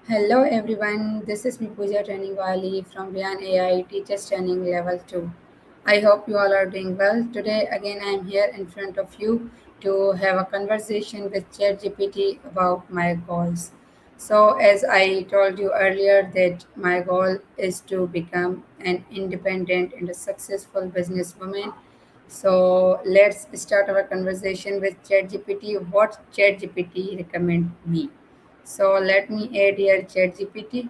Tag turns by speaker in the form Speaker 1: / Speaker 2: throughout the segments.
Speaker 1: Hello everyone, this is Mipuja Training Wali from Rehan AI Teachers Training Level 2. I hope you all are doing well. Today again I am here in front of you to have a conversation with ChatGPT about my goals. So as I told you earlier that my goal is to become an independent and a successful businesswoman. So let's start our conversation with ChatGPT. What ChatGPT recommend me? So let me add here ChatGPT.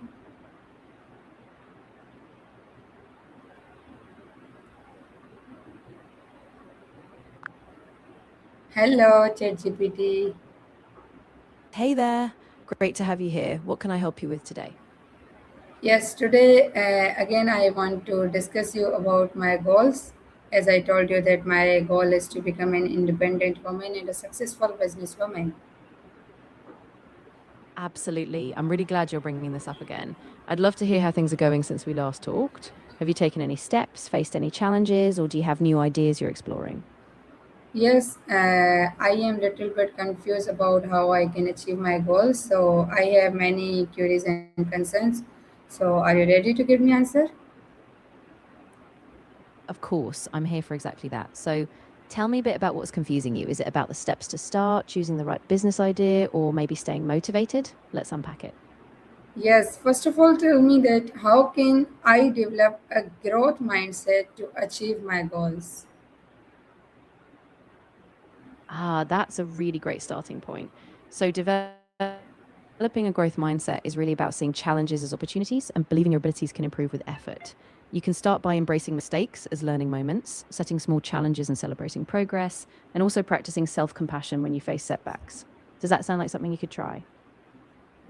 Speaker 1: Hello, ChatGPT.
Speaker 2: Hey there, great to have you here. What can I help you with today?
Speaker 1: Yes, today again I want to discuss you about my goals. As I told you that my goal is to become an independent woman and a successful businesswoman.
Speaker 2: Absolutely. I'm really glad you're bringing this up again. I'd love to hear how things are going since we last talked. Have you taken any steps, faced any challenges, or do you have new ideas you're exploring?
Speaker 1: Yes, I am little bit confused about how I can achieve my goals. So I have many queries and concerns. So are you ready to give me answer?
Speaker 2: Of course, I'm here for exactly that. So tell me a bit about what's confusing you. Is it about the steps to start, choosing the right business idea, or maybe staying motivated? Let's unpack it.
Speaker 1: Yes, first of all, tell me that how can I develop a growth mindset to achieve my goals?
Speaker 2: That's a really great starting point. So, developing a growth mindset is really about seeing challenges as opportunities and believing your abilities can improve with effort. You can start by embracing mistakes as learning moments, setting small challenges and celebrating progress, and also practicing self compassion when you face setbacks. Does that sound like something you could try?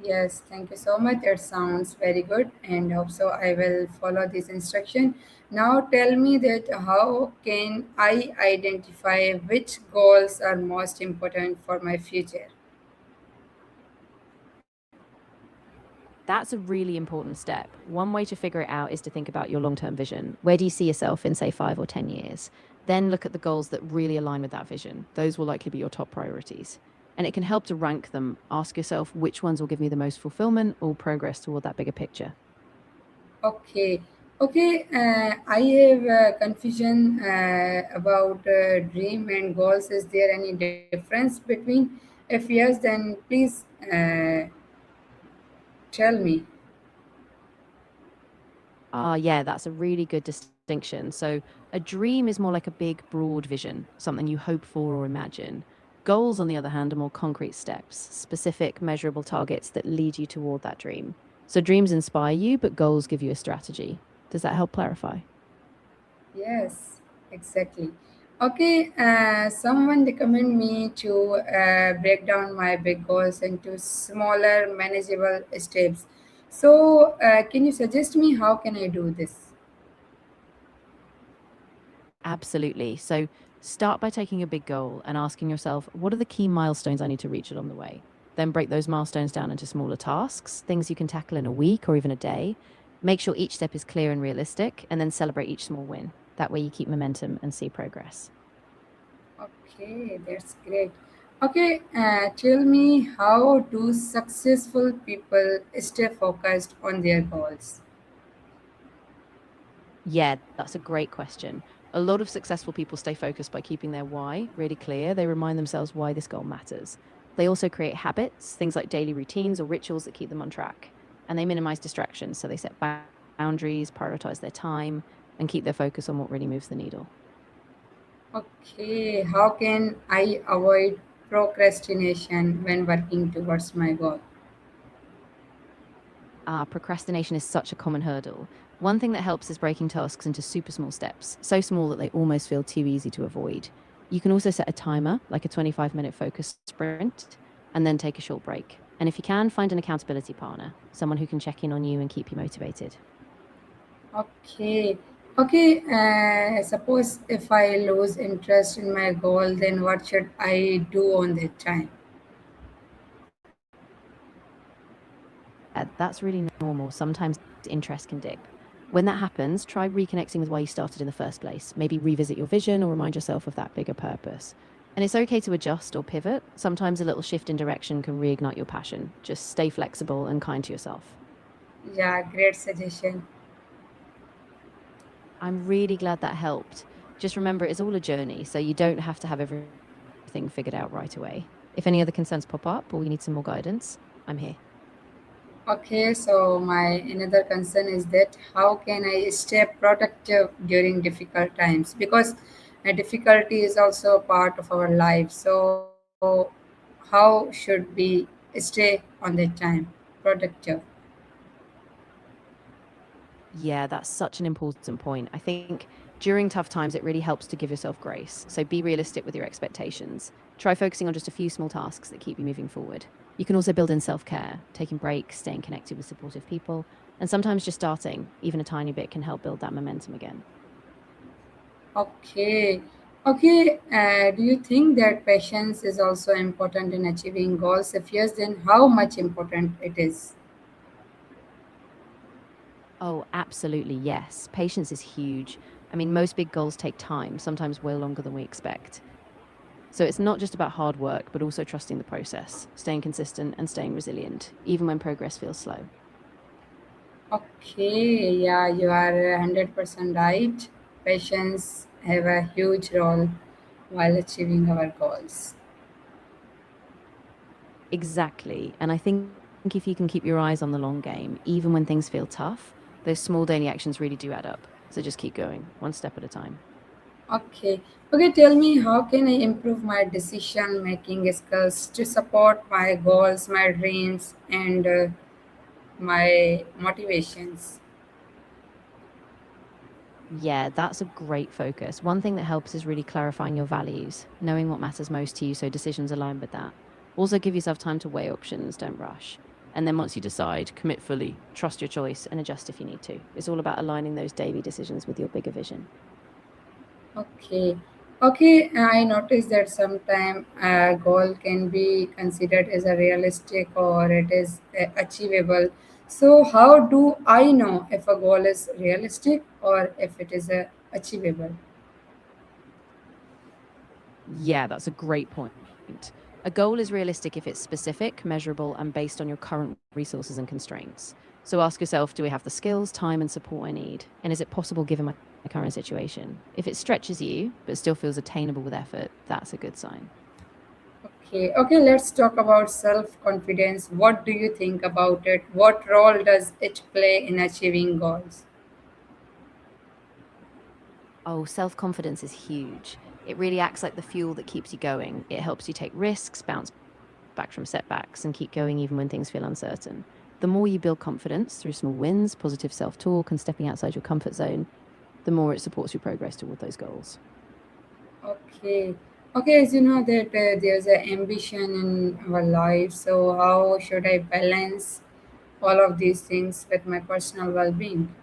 Speaker 1: Yes, thank you so much. That sounds very good, and hope so. I will follow this instruction. Now, tell me that how can I identify which goals are most important for my future?
Speaker 2: That's a really important step. One way to figure it out is to think about your long term vision. Where do you see yourself in, say, 5 or 10 years? Then look at the goals that really align with that vision. Those will likely be your top priorities. And it can help to rank them. Ask yourself which ones will give me the most fulfillment or progress toward that bigger picture.
Speaker 1: Okay, okay. I have confusion about dream and goals. Is there any difference between? If yes, then please tell me.
Speaker 2: Yeah, that's a really good distinction. So, a dream is more like a big, broad vision, something you hope for or imagine. Goals, on the other hand, are more concrete steps, specific, measurable targets that lead you toward that dream. So, dreams inspire you, but goals give you a strategy. Does that help clarify?
Speaker 1: Yes, exactly. Okay, someone recommend me to break down my big goals into smaller, manageable steps. So, can you suggest me how can I do this?
Speaker 2: Absolutely. So, start by taking a big goal and asking yourself, what are the key milestones I need to reach along the way? Then break those milestones down into smaller tasks, things you can tackle in a week or even a day. Make sure each step is clear and realistic, and then celebrate each small win. That way, you keep momentum and see progress.
Speaker 1: Okay, that's great. Okay, tell me how do successful people stay focused on their goals?
Speaker 2: Yeah, that's a great question. A lot of successful people stay focused by keeping their why really clear. They remind themselves why this goal matters. They also create habits, things like daily routines or rituals that keep them on track. And they minimize distractions. So they set boundaries, prioritize their time, and keep their focus on what really moves the needle.
Speaker 1: Okay, how can I avoid procrastination when working towards my goal?
Speaker 2: Procrastination is such a common hurdle. One thing that helps is breaking tasks into super small steps, so small that they almost feel too easy to avoid. You can also set a timer, like a 25-minute focus sprint, and then take a short break. And if you can, find an accountability partner, someone who can check in on you and keep you motivated.
Speaker 1: Okay, okay. Suppose if I lose interest in my goal, then what should I do on that time?
Speaker 2: Yeah, that's really normal. Sometimes interest can dip. When that happens, try reconnecting with why you started in the first place. Maybe revisit your vision or remind yourself of that bigger purpose. And it's okay to adjust or pivot. Sometimes a little shift in direction can reignite your passion. Just stay flexible and kind to yourself.
Speaker 1: Yeah, great suggestion.
Speaker 2: I'm really glad that helped. Just remember, it's all a journey, so you don't have to have everything figured out right away. If any other concerns pop up or you need some more guidance, I'm here.
Speaker 1: Okay, so my another concern is that how can I stay productive during difficult times? Because difficulty is also a part of our life. So how should we stay on that time productive?
Speaker 2: Yeah, that's such an important point. I think during tough times, it really helps to give yourself grace. So be realistic with your expectations. Try focusing on just a few small tasks that keep you moving forward. You can also build in self care, taking breaks, staying connected with supportive people, and sometimes just starting, even a tiny bit, can help build that momentum again.
Speaker 1: Okay. Okay. Do you think that patience is also important in achieving goals? If yes, then how much important it is?
Speaker 2: Oh, absolutely, yes. Patience is huge. I mean, most big goals take time, sometimes way longer than we expect. So it's not just about hard work, but also trusting the process, staying consistent and staying resilient, even when progress feels slow.
Speaker 1: Okay. Yeah, you are 100% right. Patience have a huge role while achieving our goals.
Speaker 2: Exactly. And I think if you can keep your eyes on the long game, even when things feel tough, those small daily actions really do add up. So just keep going, one step at a time.
Speaker 1: Okay. Okay. Tell me, how can I improve my decision making skills to support my goals, my dreams, and my motivations?
Speaker 2: Yeah, that's a great focus. One thing that helps is really clarifying your values, knowing what matters most to you so decisions align with that. Also, give yourself time to weigh options, don't rush. And then once you decide, commit fully, trust your choice, and adjust if you need to. It's all about aligning those daily decisions with your bigger vision.
Speaker 1: Okay. Okay, I noticed that sometimes a goal can be considered as a realistic or it is achievable. So, how do I know if a goal is realistic or if it is achievable?
Speaker 2: Yeah, that's a great point. A goal is realistic if it's specific, measurable, and based on your current resources and constraints. So ask yourself, do we have the skills, time, and support I need? And is it possible given my current situation? If it stretches you, but still feels attainable with effort, that's a good sign.
Speaker 1: Okay, okay, let's talk about self confidence. What do you think about it? What role does it play in achieving goals?
Speaker 2: Oh, self confidence is huge. It really acts like the fuel that keeps you going. It helps you take risks, bounce back from setbacks, and keep going even when things feel uncertain. The more you build confidence through small wins, positive self talk, and stepping outside your comfort zone, the more it supports your progress toward those goals.
Speaker 1: Okay. Okay, as you know that there's an ambition in our life, so how should I balance all of these things with my personal well-being?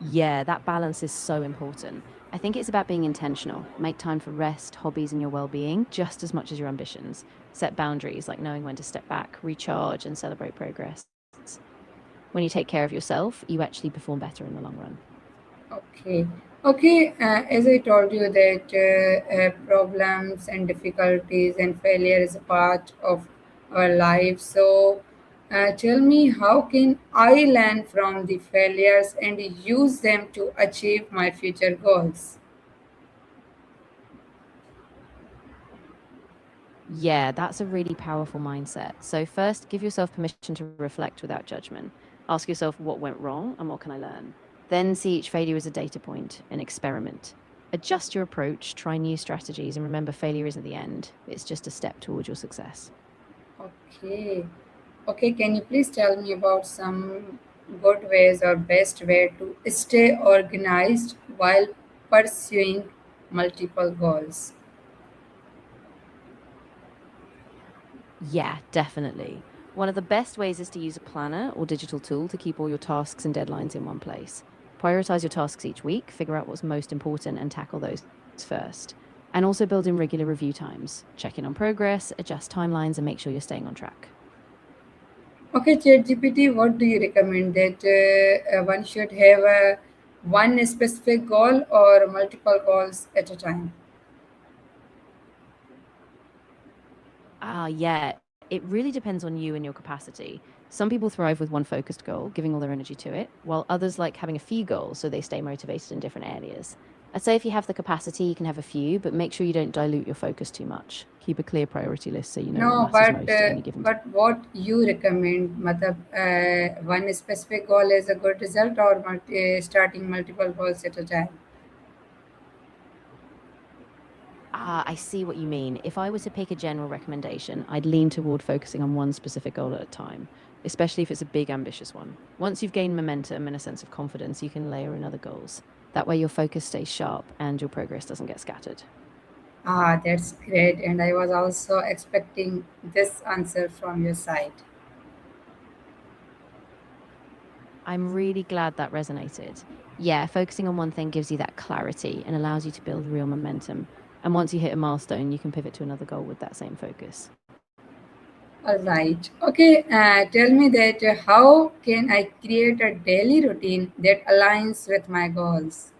Speaker 2: Yeah, that balance is so important. I think it's about being intentional. Make time for rest, hobbies, and your well being just as much as your ambitions. Set boundaries like knowing when to step back, recharge, and celebrate progress. When you take care of yourself, you actually perform better in the long run.
Speaker 1: Okay. Okay, as I told you that problems and difficulties and failure is a part of our life. So tell me, how can I learn from the failures and use them to achieve my future goals?
Speaker 2: Yeah, that's a really powerful mindset. So, first, give yourself permission to reflect without judgment. Ask yourself what went wrong and what can I learn. Then, see each failure as a data point, an experiment. Adjust your approach, try new strategies, and remember failure isn't the end, it's just a step towards your success.
Speaker 1: Okay. Okay, can you please tell me about some good ways or best way to stay organized while pursuing multiple goals?
Speaker 2: Yeah, definitely. One of the best ways is to use a planner or digital tool to keep all your tasks and deadlines in one place. Prioritize your tasks each week, figure out what's most important, and tackle those first. And also build in regular review times. Check in on progress, adjust timelines, and make sure you're staying on track.
Speaker 1: Okay, ChatGPT, what do you recommend that one should have? One specific goal or multiple goals at a time?
Speaker 2: Yeah, it really depends on you and your capacity. Some people thrive with one focused goal, giving all their energy to it, while others like having a few goals so they stay motivated in different areas. I'd say if you have the capacity, you can have a few, but make sure you don't dilute your focus too much. Keep a clear priority list so you know what
Speaker 1: No,
Speaker 2: matters most at any given time.
Speaker 1: but what you recommend? Matlab, one specific goal is a good result, or starting multiple goals at a time?
Speaker 2: I see what you mean. If I were to pick a general recommendation, I'd lean toward focusing on one specific goal at a time, especially if it's a big, ambitious one. Once you've gained momentum and a sense of confidence, you can layer in other goals. That way, your focus stays sharp and your progress doesn't get scattered.
Speaker 1: Ah, that's great. And I was also expecting this answer from your side.
Speaker 2: I'm really glad that resonated. Yeah, focusing on one thing gives you that clarity and allows you to build real momentum. And once you hit a milestone, you can pivot to another goal with that same focus.
Speaker 1: All right. Okay. Tell me that how can I create a daily routine that aligns with my goals?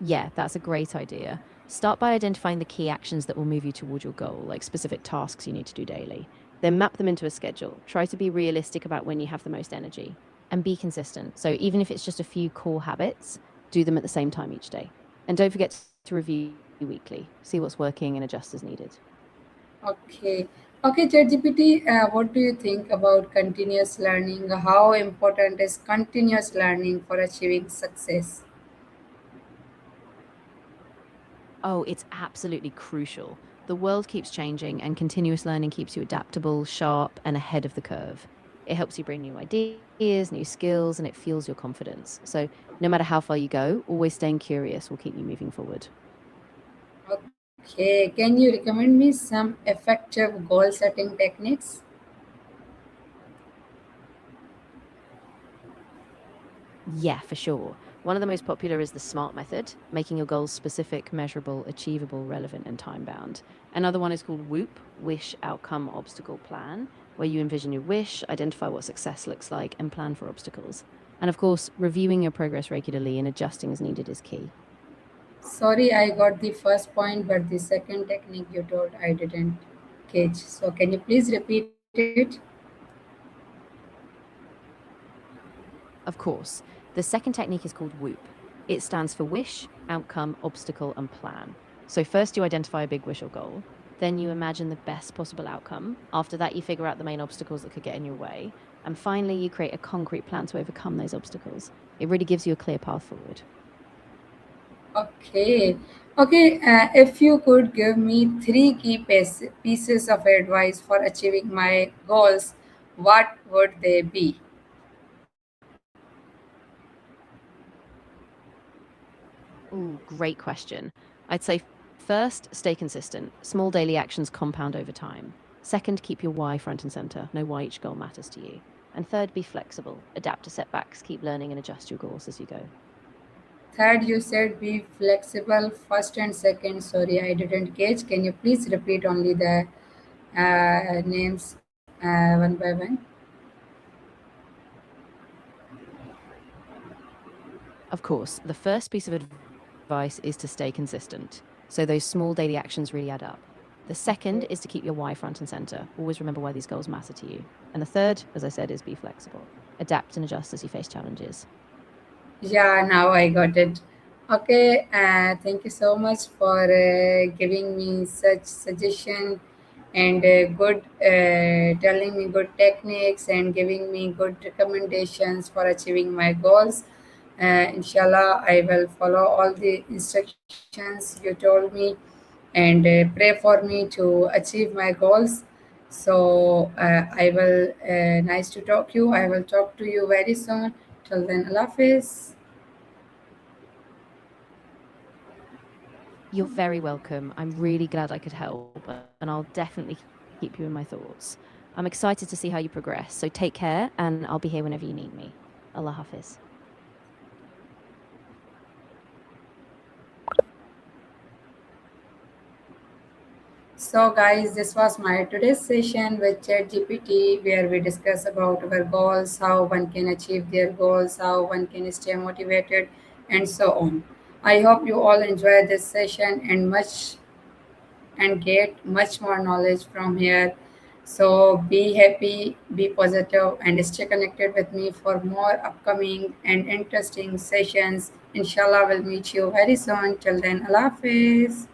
Speaker 2: Yeah, that's a great idea. Start by identifying the key actions that will move you toward your goal, like specific tasks you need to do daily. Then map them into a schedule. Try to be realistic about when you have the most energy and be consistent. So even if it's just a few core habits, do them at the same time each day. And don't forget to review weekly, see what's working and adjust as needed.
Speaker 1: Okay. Okay, ChatGPT, what do you think about continuous learning? How important is continuous learning for achieving success?
Speaker 2: Oh, it's absolutely crucial. The world keeps changing, and continuous learning keeps you adaptable, sharp, and ahead of the curve. It helps you bring new ideas, new skills, and it fuels your confidence. So, no matter how far you go, always staying curious will keep you moving forward.
Speaker 1: Okay, can you recommend me some effective goal setting techniques?
Speaker 2: Yeah, for sure. One of the most popular is the SMART method, making your goals specific, measurable, achievable, relevant, and time bound. Another one is called WOOP, Wish, Outcome, Obstacle, Plan, where you envision your wish, identify what success looks like, and plan for obstacles. And of course, reviewing your progress regularly and adjusting as needed is key.
Speaker 1: Sorry, I got the first point, but the second technique you told I didn't catch. So, can you please repeat it?
Speaker 2: Of course, the second technique is called WOOP. It stands for wish, outcome, obstacle, and plan. So, first you identify a big wish or goal. Then you imagine the best possible outcome. After that, you figure out the main obstacles that could get in your way. And finally, you create a concrete plan to overcome those obstacles. It really gives you a clear path forward.
Speaker 1: Okay. Okay, if you could give me three key pieces of advice for achieving my goals, what would they be?
Speaker 2: Ooh, great question. I'd say first, stay consistent. Small daily actions compound over time. Second, keep your why front and center. Know why each goal matters to you. And third, be flexible. Adapt to setbacks, keep learning, and adjust your goals as you go.
Speaker 1: Third, you said be flexible. First and second, sorry, I didn't catch. Can you please repeat only the names one by one?
Speaker 2: Of course, the first piece of advice is to stay consistent. So those small daily actions really add up. The second is
Speaker 1: Okay.
Speaker 2: to keep your why front and center. Always remember why these goals matter to you. And the third, as I said, is be flexible. Adapt and adjust as you face challenges.
Speaker 1: Yeah, now I got it. Okay, thank you so much for giving me such suggestion and good telling me good techniques and giving me good recommendations for achieving my goals. Inshallah, I will follow all the instructions you told me and pray for me to achieve my goals. So I will nice to talk you. I will talk to you very soon. Till then, Allah Hafiz.
Speaker 2: You're very welcome. I'm really glad I could help, and I'll definitely keep you in my thoughts. I'm excited to see how you progress. So take care, and I'll be here whenever you need me. Allah Hafiz.
Speaker 1: So So, guys, this was my today's session with ChatGPT, where we discuss about our goals, how one can achieve their goals, how one can stay motivated, and so on. I hope you all enjoy this session and get much more knowledge from here. So be happy, be positive, and stay connected with me for more upcoming and interesting sessions. Inshallah, we'll meet you very soon. Till then, Allah Hafiz.